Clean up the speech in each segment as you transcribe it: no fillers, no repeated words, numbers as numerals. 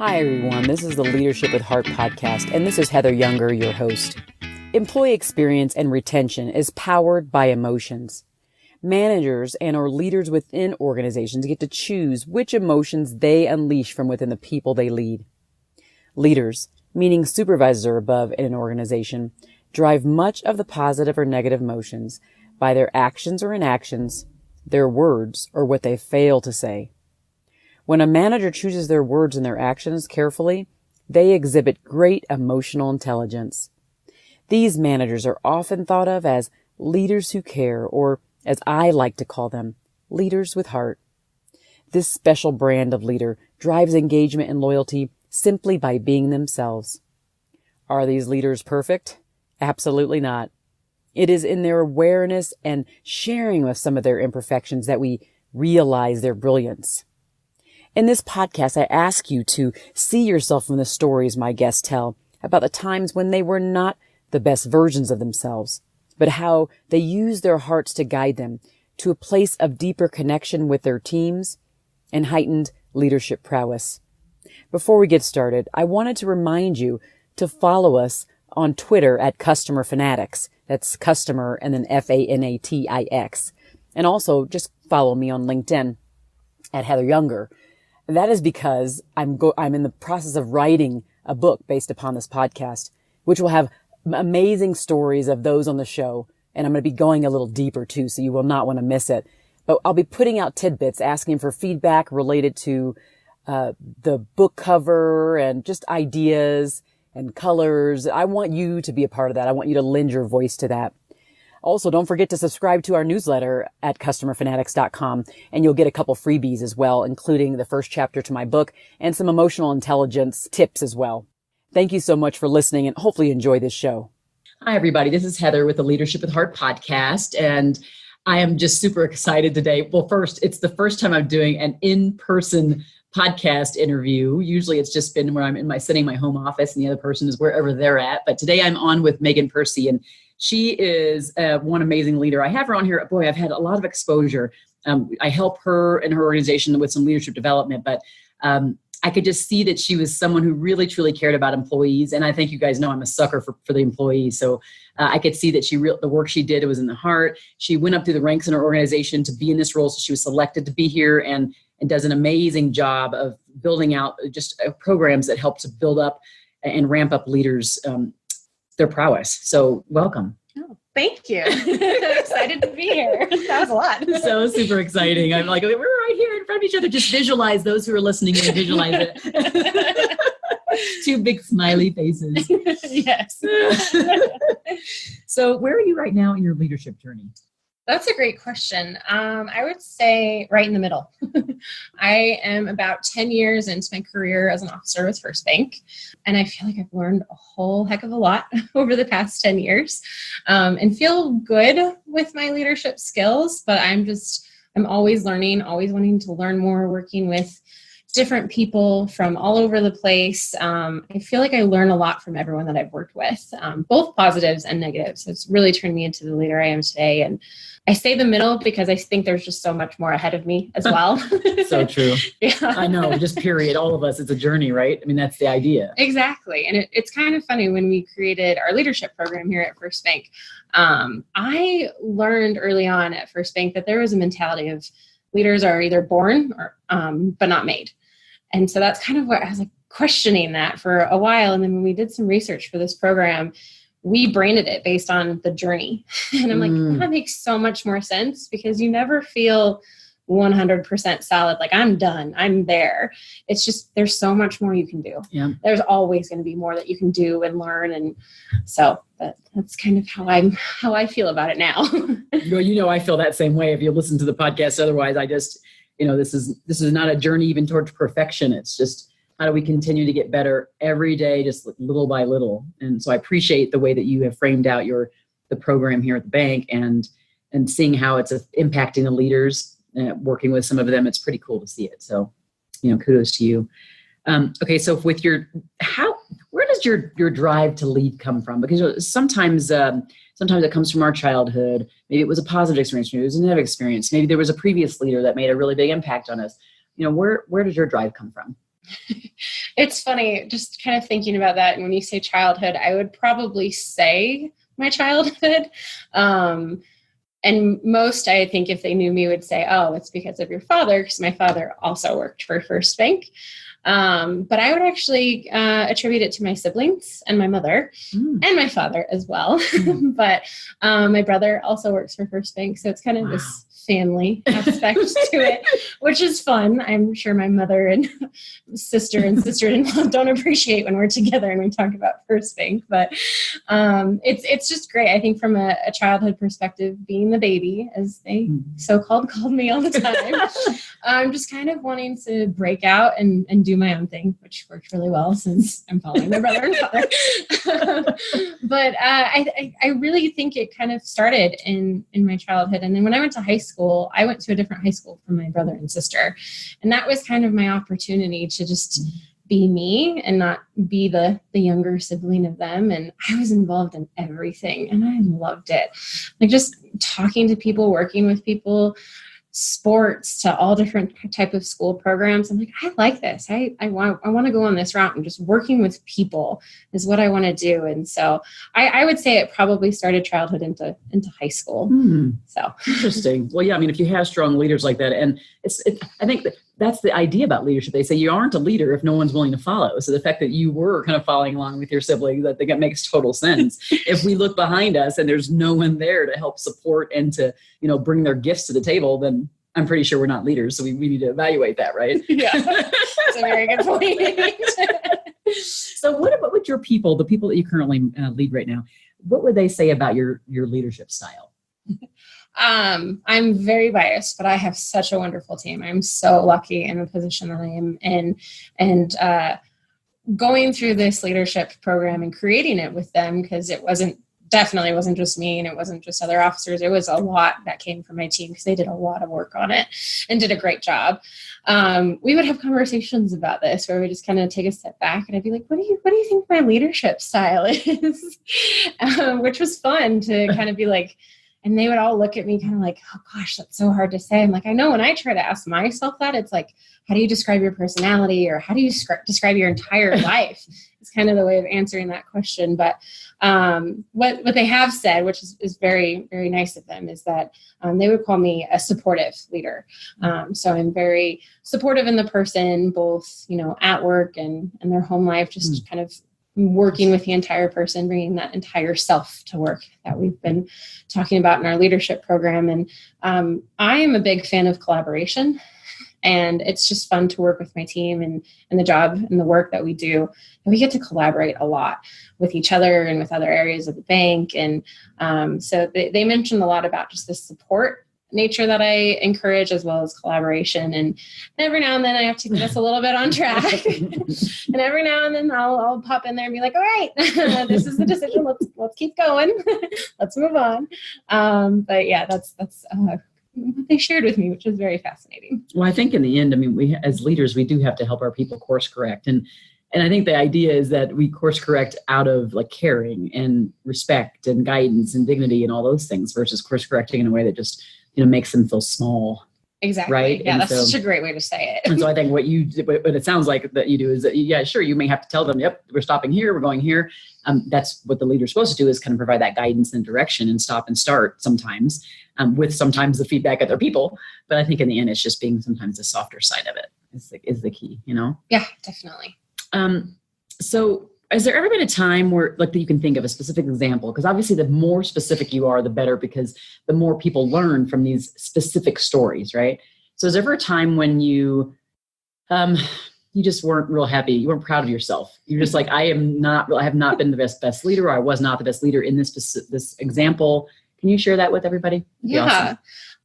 Hi, everyone. This is the Leadership with Heart podcast, and this is Heather Younger, your host. Employee experience and retention is powered by emotions. Managers and or leaders within organizations get to choose which emotions they unleash from within the people they lead. Leaders, meaning supervisors or above in an organization, drive much of the positive or negative emotions by their actions or inactions, their words, or what they fail to say. When a manager chooses their words and their actions carefully, they exhibit great emotional intelligence. These managers are often thought of as leaders who care, or as I like to call them, leaders with heart. This special brand of leader drives engagement and loyalty simply by being themselves. Are these leaders perfect? Absolutely not. It is in their awareness and sharing with some of their imperfections that we realize their brilliance. In this podcast, I ask you to see yourself from the stories my guests tell about the times when they were not the best versions of themselves, but how they used their hearts to guide them to a place of deeper connection with their teams and heightened leadership prowess. Before we get started, I wanted to remind you to follow us on Twitter at Customer Fanatics. That's customer and then Fanatix. And also just follow me on LinkedIn at Heather Younger. That is because I'm in the process of writing a book based upon this podcast, which will have amazing stories of those on the show. And I'm going to be going a little deeper too, so you will not want to miss it. But I'll be putting out tidbits, asking for feedback related to the book cover and just ideas and colors. I want you to be a part of that. I want you to lend your voice to that. Also, don't forget to subscribe to our newsletter at customerfanatics.com, and you'll get a couple freebies as well, including the first chapter to my book and some emotional intelligence tips as well. Thank you so much for listening, and hopefully you enjoy this show. Hi, everybody. This is Heather with the Leadership with Heart podcast, and I am just super excited today. Well, first, it's the first time I'm doing an in-person podcast interview. Usually it's just been where I'm sitting in my home office and the other person is wherever they're at. But today I'm on with Megan Bertrand, and she is one amazing leader. I have her on here. Boy, I've had a lot of exposure. I help her and her organization with some leadership development, but I could just see that she was someone who really, truly cared about employees. And I think you guys know I'm a sucker for the employees. So I could see that the work she did, it was in the heart. She went up through the ranks in her organization to be in this role. So she was selected to be here and does an amazing job of building out just programs that help to build up and ramp up leaders, their prowess. So welcome. Oh, thank you. Excited to be here. That was a lot. So super exciting. I'm like, we're right here in front of each other. Just visualize those who are listening and visualize it. Two big smiley faces. Yes. So where are you right now in your leadership journey? That's a great question. I would say right in the middle. I am about 10 years into my career as an officer with First Bank, and I feel like I've learned a whole heck of a lot over the past 10 years and feel good with my leadership skills, but I'm always learning, always wanting to learn more, working with different people from all over the place. I feel like I learn a lot from everyone that I've worked with, both positives and negatives. So it's really turned me into the leader I am today. And I say the middle because I think there's just so much more ahead of me as well. So true. Yeah. I know, just period. All of us, it's a journey, right? I mean, that's the idea. Exactly. And it's kind of funny when we created our leadership program here at First Bank. I learned early on at First Bank that there was a mentality of leaders are either born or but not made. And so that's kind of what I was like questioning that for a while. And then when we did some research for this program, we branded it based on the journey. And I'm like, that makes so much more sense because you never feel 100% solid. Like I'm done, I'm there. It's just, there's so much more you can do. Yeah. There's always going to be more that you can do and learn. And so that's kind of how I feel about it now. Well, I feel that same way if you listen to the podcast. Otherwise I just, this is not a journey even towards perfection. It's just, how do we continue to get better every day, just little by little? And so I appreciate the way that you have framed out the program here at the bank and seeing how it's impacting the leaders, working with some of them. It's pretty cool to see it. So, kudos to you. Okay, so with where does your drive to lead come from? Because sometimes it comes from our childhood. Maybe it was a positive experience. Maybe it was a negative experience. Maybe there was a previous leader that made a really big impact on us. Where does your drive come from? It's funny, just kind of thinking about that. And when you say childhood, I would probably say my childhood. And most, I think, if they knew me, would say, oh, it's because of your father, because my father also worked for First Bank. But I would actually attribute it to my siblings and my mother and my father as well. But my brother also works for First Bank. So it's kind of this family aspect to it, which is fun. I'm sure my mother and sister-in-law don't appreciate when we're together and we talk about First Bank, but it's just great. I think from a childhood perspective, being the baby, as they so-called called me all the time, I'm just kind of wanting to break out and do my own thing, which worked really well since I'm following my brother and father. But I really think it kind of started in my childhood. And then when I went to high school, I went to a different high school from my brother and sister. And that was kind of my opportunity to just be me and not be the younger sibling of them. And I was involved in everything and I loved it. Like just talking to people, working with people, sports, to all different type of school programs. I'm like, I like this. I want to go on this route, and just working with people is what I want to do. And so I would say it probably started childhood into high school. So interesting. Well, yeah, I mean, if you have strong leaders like that, and I think that's the idea about leadership. They say you aren't a leader if no one's willing to follow. So the fact that you were kind of following along with your siblings, I think it makes total sense. If we look behind us and there's no one there to help support and to, bring their gifts to the table, then I'm pretty sure we're not leaders. So we need to evaluate that, right? Yeah, that's a very good point. So what about with your people, the people that you currently lead right now, what would they say about your leadership style? I'm very biased, but I have such a wonderful team. I'm so lucky in the position that I am in, and going through this leadership program and creating it with them, because it definitely wasn't just me and it wasn't just other officers. It was a lot that came from my team because they did a lot of work on it and did a great job. We would have conversations about this where we just kind of take a step back and I'd be like, what do you think my leadership style is? Which was fun to kind of be like, and they would all look at me kind of like, oh gosh, that's so hard to say. I'm like, I know when I try to ask myself that, it's like, how do you describe your personality, or how do you describe your entire life? It's kind of the way of answering that question. But what they have said, which is very, very nice of them, is that they would call me a supportive leader. So I'm very supportive in the person, both, at work and their home life, just kind of working with the entire person, bringing that entire self to work that we've been talking about in our leadership program. And I am a big fan of collaboration. And it's just fun to work with my team and the job and the work that we do. And we get to collaborate a lot with each other and with other areas of the bank. And so they mentioned a lot about just the support nature that I encourage, as well as collaboration. And every now and then I have to get us a little bit on track. And every now and then I'll pop in there and be like, all right, this is the decision. Let's keep going. Let's move on. But yeah, that's what they shared with me, which is very fascinating. Well, I think in the end, I mean, we as leaders, we do have to help our people course correct. And I think the idea is that we course correct out of like caring and respect and guidance and dignity and all those things, versus course correcting in a way that just, makes them feel small. Exactly. Right. Yeah, that's such a great way to say it. And so I think what it sounds like that you do is that, yeah, sure, you may have to tell them, yep, we're stopping here, we're going here. That's what the leader's supposed to do, is kind of provide that guidance and direction and stop and start sometimes, with sometimes the feedback of their people. But I think in the end, it's just being sometimes the softer side of it is the key, Yeah, definitely. So has there ever been a time where, like, that you can think of a specific example? Because obviously the more specific you are, the better, because the more people learn from these specific stories, right? So is there ever a time when you just weren't real happy? You weren't proud of yourself. You're just like, I have not been the best leader. Or I was not the best leader in this example. Can you share that with everybody? Yeah.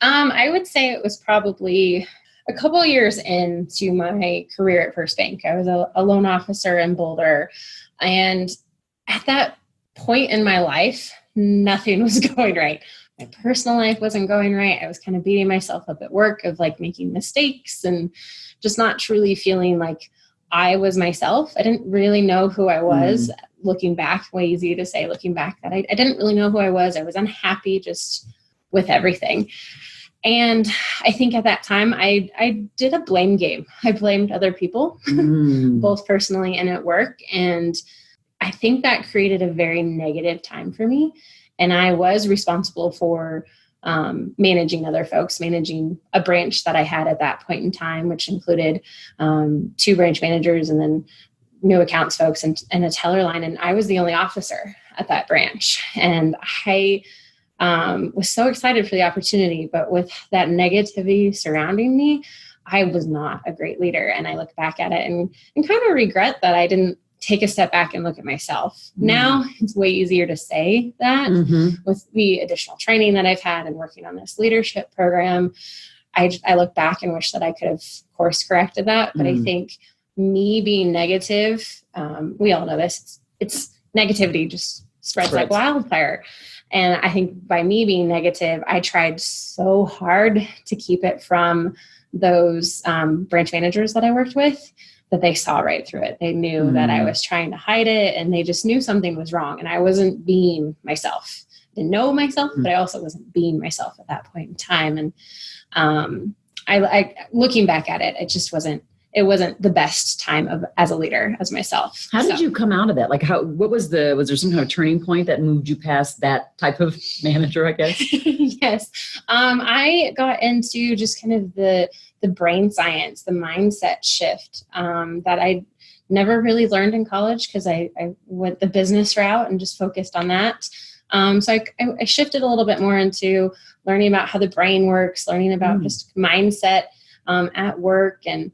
Awesome. I would say it was probably a couple of years into my career at First Bank. I was a loan officer in Boulder. And at that point in my life, nothing was going right. My personal life wasn't going right. I was kind of beating myself up at work of like making mistakes and just not truly feeling like I was myself. I didn't really know who I was. Looking back, way easy to say looking back, that I didn't really know who I was. I was unhappy just with everything. And I think at that time I did a blame game. I blamed other people, both personally and at work. And I think that created a very negative time for me. And I was responsible for managing other folks, managing a branch that I had at that point in time, which included 2 branch managers and then new accounts folks and a teller line. And I was the only officer at that branch. And I was so excited for the opportunity, but with that negativity surrounding me, I was not a great leader. And I look back at it and kind of regret that I didn't take a step back and look at myself. Now it's way easier to say that with the additional training that I've had and working on this leadership program. I look back and wish that I could have course corrected that. But I think me being negative, we all know this, it's negativity just spreads like wildfire. And I think by me being negative, I tried so hard to keep it from those branch managers that I worked with, that they saw right through it. They knew that I was trying to hide it, and they just knew something was wrong. And I wasn't being myself. I didn't know myself, but I also wasn't being myself at that point in time. And I looking back at it, it wasn't the best time as a leader as myself. How did you come out of that? Like was there some kind of turning point that moved you past that type of manager, I guess? Yes. I got into just kind of the brain science, the mindset shift that I never really learned in college because I went the business route and just focused on that. So I shifted a little bit more into learning about how the brain works, learning about just mindset at work. And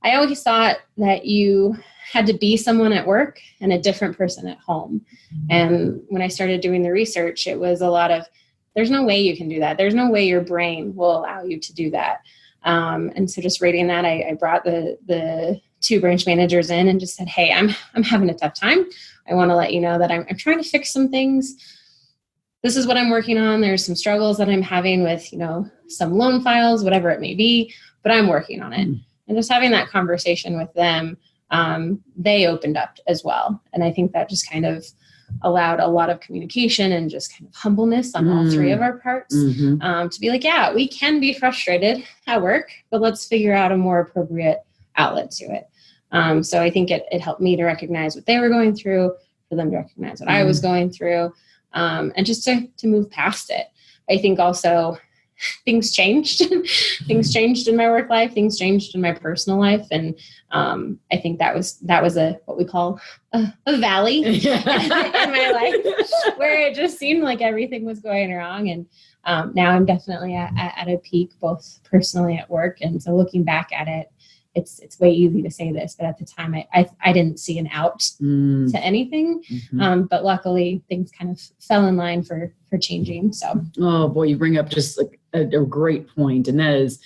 I always thought that you had to be someone at work and a different person at home. And when I started doing the research, it was a lot of, there's no way you can do that. There's no way your brain will allow you to do that. And so just reading that, I brought the 2 branch managers in and just said, hey, I'm having a tough time. I want to let you know that I'm trying to fix some things. This is what I'm working on. There's some struggles that I'm having with, some loan files, whatever it may be, but I'm working on it. And just having that conversation with them, they opened up as well. And I think that just kind of allowed a lot of communication and just kind of humbleness on all 3 of our parts to be like, yeah, we can be frustrated at work, but let's figure out a more appropriate outlet to it. So I think it helped me to recognize what they were going through, for them to recognize what I was going through, and just to move past it. I think also things changed. Things changed in my work life. Things changed in my personal life. And I think that was what we call a valley in my life, where it just seemed like everything was going wrong. And now I'm definitely at a peak, both personally at work. And so looking back at it, it's way easy to say this, but at the time I didn't see an out to anything. But luckily things kind of fell in line for changing. So, oh boy, you bring up just like a great point. And that is,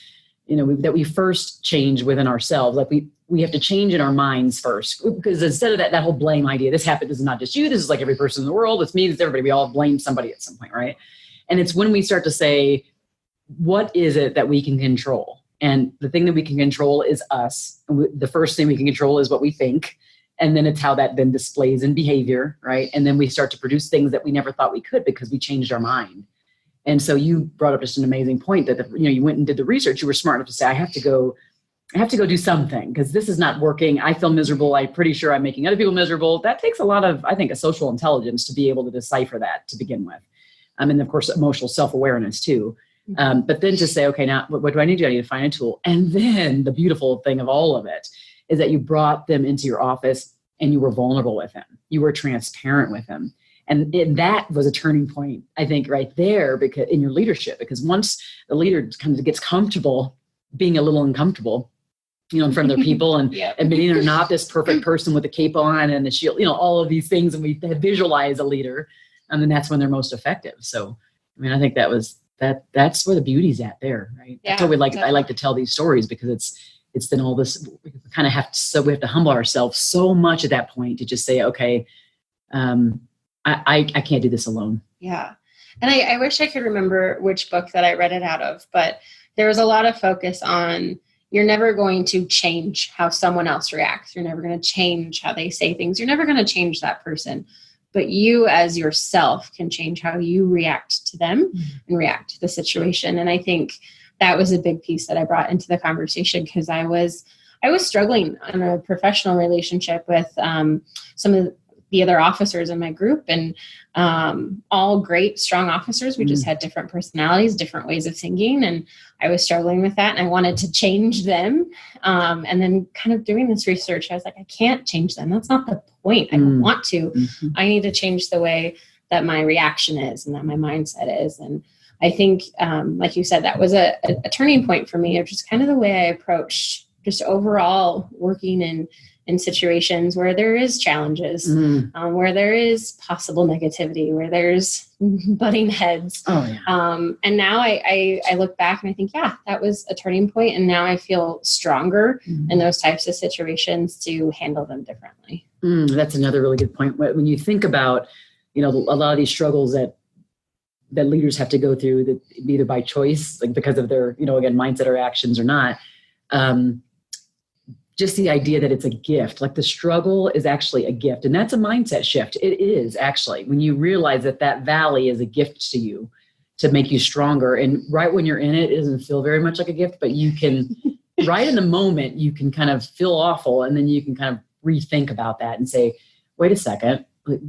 that we first change within ourselves. Like we have to change in our minds first, because instead of that whole blame idea, this happened, this is not just you, this is like every person in the world, it's me, it's everybody, we all blame somebody at some point, right? And it's when we start to say, what is it that we can control? And the thing that we can control is us. The first thing we can control is what we think. And then it's how that then displays in behavior, right? And then we start to produce things that we never thought we could because we changed our mind. And so you brought up just an amazing point that, you went and did the research. You were smart enough to say, I have to go do something because this is not working. I feel miserable. I'm pretty sure I'm making other people miserable. That takes a lot of, I think, a social intelligence to be able to decipher that to begin with. And of course, emotional self-awareness too. But then to say, okay, now what do I need to do? I need to find a tool. And then the beautiful thing of all of it is that you brought them into your office and you were vulnerable with them. You were transparent with them. And that was a turning point, I think, right there, because in your leadership, because once the leader kind of gets comfortable being a little uncomfortable, in front of their people and admitting they're not this perfect person with a cape on and the shield, all of these things. And we visualize a leader, and then that's when they're most effective. So, I think that's where the beauty's at there, right? Yeah, that's why I like to tell these stories, because it's then all this, we kind of have to humble ourselves so much at that point to just say, okay, I can't do this alone. Yeah. And I wish I could remember which book that I read it out of, but there was a lot of focus on, you're never going to change how someone else reacts. You're never going to change how they say things. You're never going to change that person. But you as yourself can change how you react to them and react to the situation. And I think that was a big piece that I brought into the conversation, because I was struggling in a professional relationship with some of the other officers in my group, and all great, strong officers. We just had different personalities, different ways of thinking. And I was struggling with that, and I wanted to change them. And then kind of doing this research, I was like, I can't change them. That's not the point. I don't want to. I need to change the way that my reaction is and that my mindset is. And I think, like you said, that was a turning point for me of just kind of the way I approached just overall working in situations where there is challenges, where there is possible negativity, where there's butting heads. And now I look back and I think, yeah, that was a turning point. And now I feel stronger in those types of situations to handle them differently. That's another really good point. When you think about, a lot of these struggles that leaders have to go through, that either by choice, like because of their, again, mindset or actions or not, just the idea that it's a gift, like the struggle is actually a gift. And that's a mindset shift. It is actually, when you realize that valley is a gift to you to make you stronger. And right when you're in it, it doesn't feel very much like a gift, but you can, right in the moment, you can kind of feel awful. And then you can kind of rethink about that and say, wait a second, like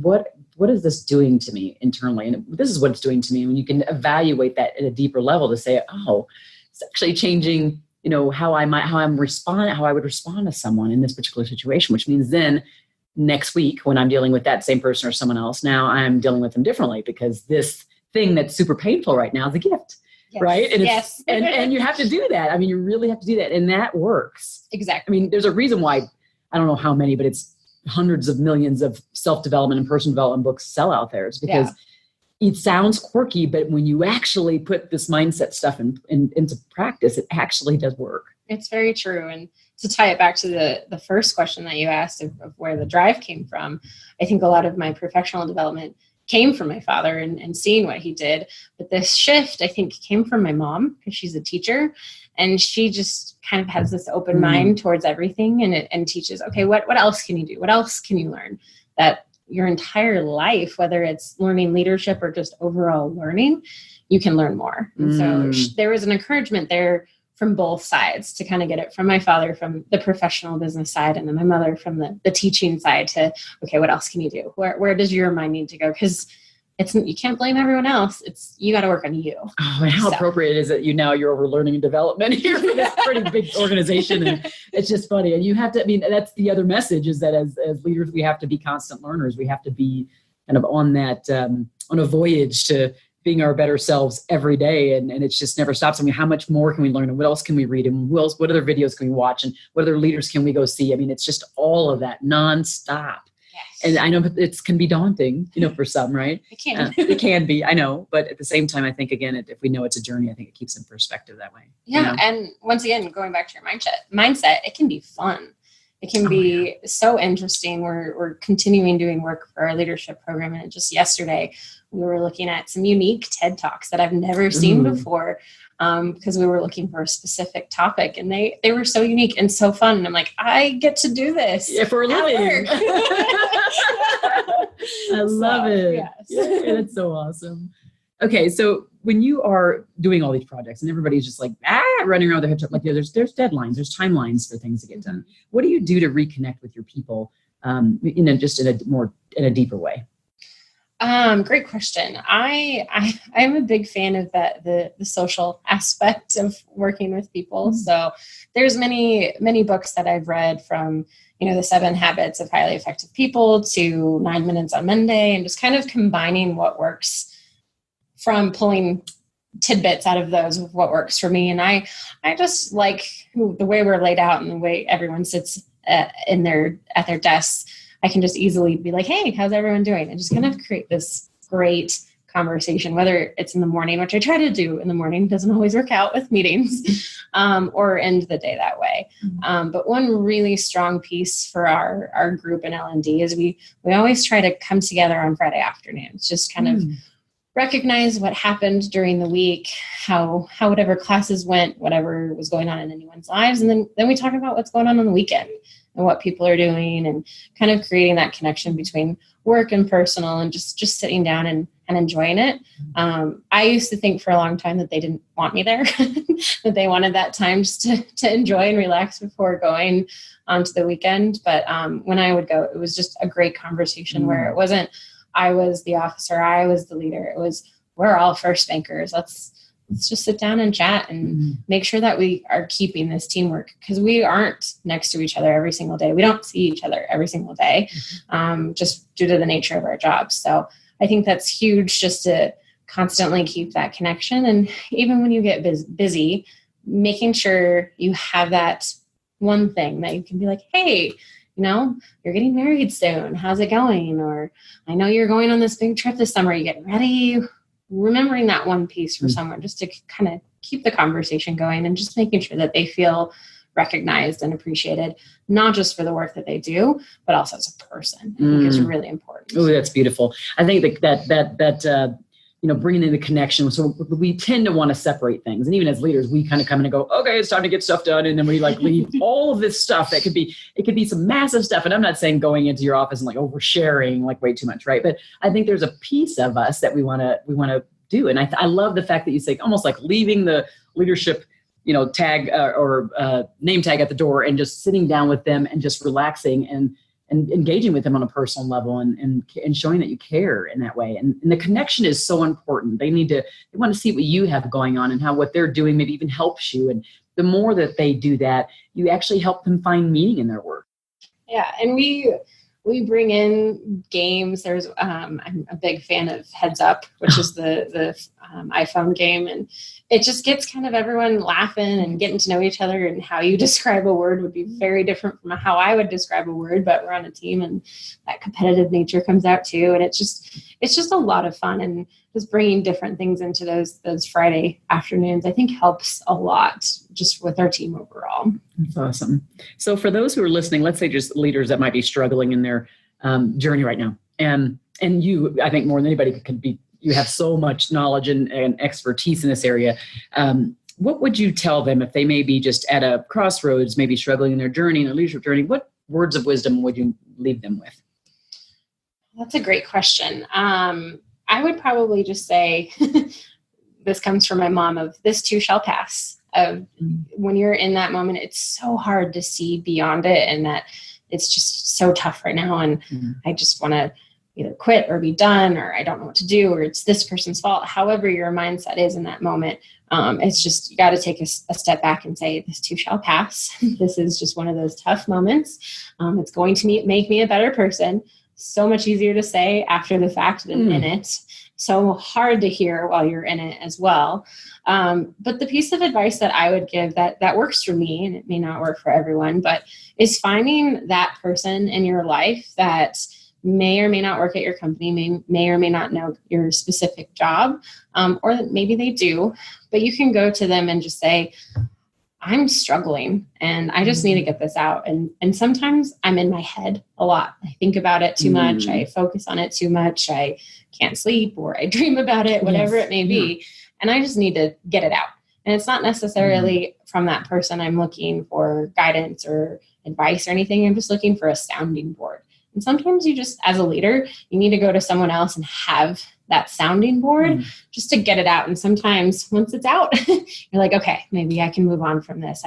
what is this doing to me internally? And this is what it's doing to me. When you can evaluate that at a deeper level to say, oh, it's actually changing how I would respond to someone in this particular situation, which means then next week when I'm dealing with that same person or someone else, now I'm dealing with them differently, because this thing that's super painful right now is a gift, right? And and you have to do that. I mean, you really have to do that. And that works. Exactly. I mean, there's a reason why, I don't know how many, but it's hundreds of millions of self-development and personal development books sell out there. It's because it sounds quirky, but when you actually put this mindset stuff into practice, it actually does work. It's very true. And to tie it back to the first question that you asked of where the drive came from, I think a lot of my professional development came from my father and seeing what he did. But this shift, I think, came from my mom, because she's a teacher, and she just kind of has this open mind towards everything, and teaches, okay, what else can you do? What else can you learn? That your entire life, whether it's learning leadership or just overall learning, you can learn more. And so there was an encouragement there from both sides to kind of get it from my father, from the professional business side, and then my mother from the teaching side to, okay, what else can you do? Where does your mind need to go? Because you can't blame everyone else. You got to work on you. Oh, and how appropriate is it? You're over learning and development here for this pretty big organization. And it's just funny. And you have to, that's the other message, is that as leaders, we have to be constant learners. We have to be kind of on that, on a voyage to being our better selves every day. And it just never stops. How much more can we learn? And what else can we read? And what other videos can we watch? And what other leaders can we go see? It's just all of that nonstop. And I know it can be daunting, for some, right? It can. It can be, I know. But at the same time, I think, again, if we know it's a journey, I think it keeps in perspective that way. Yeah. And once again, going back to your mindset, it can be fun. It can be so interesting. We're continuing doing work for our leadership program. And just yesterday, we were looking at some unique TED Talks that I've never seen before, because we were looking for a specific topic, and they were so unique and so fun. And I'm like, I get to do this for a living. I love it. Yes. Yeah, that's so awesome. Okay, so when you are doing all these projects and everybody's just like running around their head, like there's deadlines, there's timelines for things to get done. What do you do to reconnect with your people, just in a deeper way? Great question. I'm a big fan of the social aspect of working with people. So there's many books that I've read, from, the 7 Habits of Highly Effective People to 9 Minutes on Monday, and just kind of combining what works, from pulling tidbits out of those of what works for me. And I just like the way we're laid out and the way everyone sits at their desks. I can just easily be like, hey, how's everyone doing? And just kind of create this great conversation, whether it's in the morning, which I try to do in the morning, doesn't always work out with meetings, or end the day that way. But one really strong piece for our group in L&D is we always try to come together on Friday afternoons, just kind of recognize what happened during the week, how whatever classes went, whatever was going on in anyone's lives. And then we talk about what's going on the weekend and what people are doing, and kind of creating that connection between work and personal, and just sitting down and enjoying it. I used to think for a long time that they didn't want me there, that they wanted that time just to enjoy and relax before going onto the weekend. But when I would go, it was just a great conversation where it wasn't, I was the officer, I was the leader. It was, we're all first bankers. Let's just sit down and chat and make sure that we are keeping this teamwork, because we aren't next to each other every single day. We don't see each other every single day, just due to the nature of our jobs. So I think that's huge, just to constantly keep that connection. And even when you get busy, making sure you have that one thing that you can be like, hey, you're getting married soon. How's it going? Or I know you're going on this big trip this summer. Are you getting ready? Remembering that one piece for someone, just to kind of keep the conversation going, and just making sure that they feel recognized and appreciated, not just for the work that they do, but also as a person. I think is really important. Oh, that's beautiful. I think that bringing in the connection. So we tend to want to separate things. And even as leaders, we kind of come in and go, okay, it's time to get stuff done. And then we leave all of this stuff that it could be some massive stuff. And I'm not saying going into your office and oversharing way too much, right? But I think there's a piece of us that we want to do. And I love the fact that you say almost like leaving the leadership, tag or name tag at the door, and just sitting down with them and just relaxing and engaging with them on a personal level, and showing that you care in that way. And the connection is so important. They want to see what you have going on, and how what they're doing maybe even helps you. And the more that they do that, you actually help them find meaning in their work. Yeah. And we bring in games. There's, I'm a big fan of Heads Up, which is the iPhone game. And it just gets kind of everyone laughing and getting to know each other, and how you describe a word would be very different from how I would describe a word, but we're on a team, and that competitive nature comes out too. And it's just a lot of fun, and just bringing different things into those Friday afternoons, I think helps a lot just with our team overall. That's awesome. So for those who are listening, let's say just leaders that might be struggling in their journey right now, and you, I think more than anybody could be, you have so much knowledge and expertise in this area. What would you tell them if they may be just at a crossroads, maybe struggling in their journey, in their leadership journey? What words of wisdom would you leave them with? That's a great question. I would probably just say, this comes from my mom, of this too shall pass. When you're in that moment, it's so hard to see beyond it, and that it's just so tough right now. And I just want to either quit or be done, or I don't know what to do, or it's this person's fault. However your mindset is in that moment, it's just, you got to take a step back and say, this too shall pass. This is just one of those tough moments. It's going to make me a better person. So much easier to say after the fact than in it. So hard to hear while you're in it as well. But the piece of advice that I would give that works for me, and it may not work for everyone, but is finding that person in your life that may or may not work at your company, may or may not know your specific job, or maybe they do, but you can go to them and just say, I'm struggling and I just need to get this out. And sometimes I'm in my head a lot. I think about it too much. I focus on it too much. I can't sleep, or I dream about it, whatever it may be. And I just need to get it out. And it's not necessarily from that person I'm looking for guidance or advice or anything. I'm just looking for a sounding board. And sometimes you just, as a leader, you need to go to someone else and have that sounding board just to get it out. And sometimes once it's out, you're like, okay, maybe I can move on from this.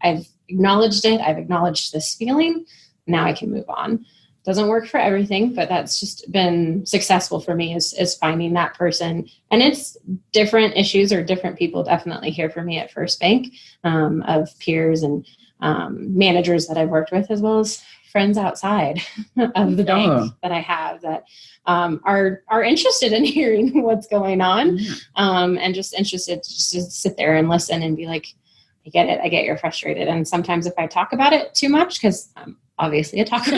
I've acknowledged it. I've acknowledged this feeling. Now I can move on. Doesn't work for everything, but that's just been successful for me, is finding that person. And it's different issues, or different people definitely here for me at First Bank, of peers and managers that I've worked with, as well as friends outside of the bank that I have that are interested in hearing what's going on, and just interested to just sit there and listen and be like, I get it. I get you're frustrated. And sometimes if I talk about it too much, because I'm obviously a talker,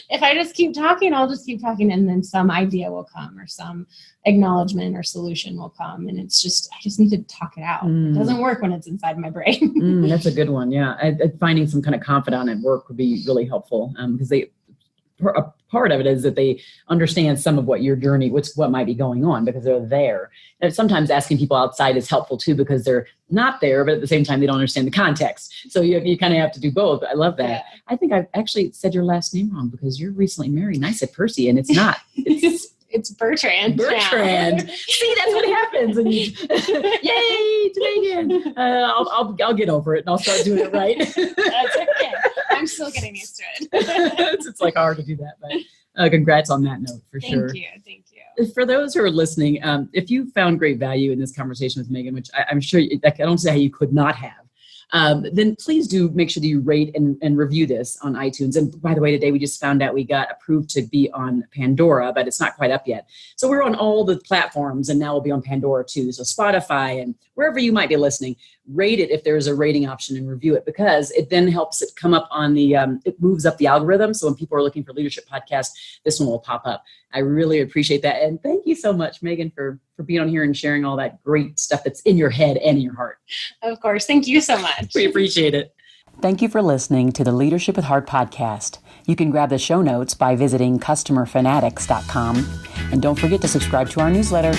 if I just keep talking, I'll just keep talking, and then some idea will come, or some acknowledgement or solution will come. And it's just, I just need to talk it out. It doesn't work when it's inside my brain. That's a good one. Yeah. Finding some kind of confidant at work would be really helpful, because a part of it is that they understand some of what your journey, what might be going on because they're there. And sometimes asking people outside is helpful too because they're not there, but at the same time, they don't understand the context. So you kind of have to do both. I love that. Yeah. I think I've actually said your last name wrong because you're recently married and I said Percy and it's not. It's Bertrand. Bertrand. See, that's what happens. And yay to Megan. I'll get over it and I'll start doing it right. That's okay. I'm still getting used to it. It's like hard to do that, but congrats on that note for sure. Thank you. For those who are listening, if you found great value in this conversation with Megan, which I'm sure I don't say how you could not have, then please do make sure that you rate and review this on iTunes. And by the way, today we just found out we got approved to be on Pandora, but it's not quite up yet. So we're on all the platforms and now we'll be on Pandora too. So Spotify and wherever you might be listening, rate it if there's a rating option and review it because it then helps it come up on the, it moves up the algorithm. So when people are looking for leadership podcasts, this one will pop up. I really appreciate that. And thank you so much, Megan, for being on here and sharing all that great stuff that's in your head and in your heart. Of course. Thank you so much. We appreciate it. Thank you for listening to the Leadership with Heart podcast. You can grab the show notes by visiting customerfanatics.com. And don't forget to subscribe to our newsletter.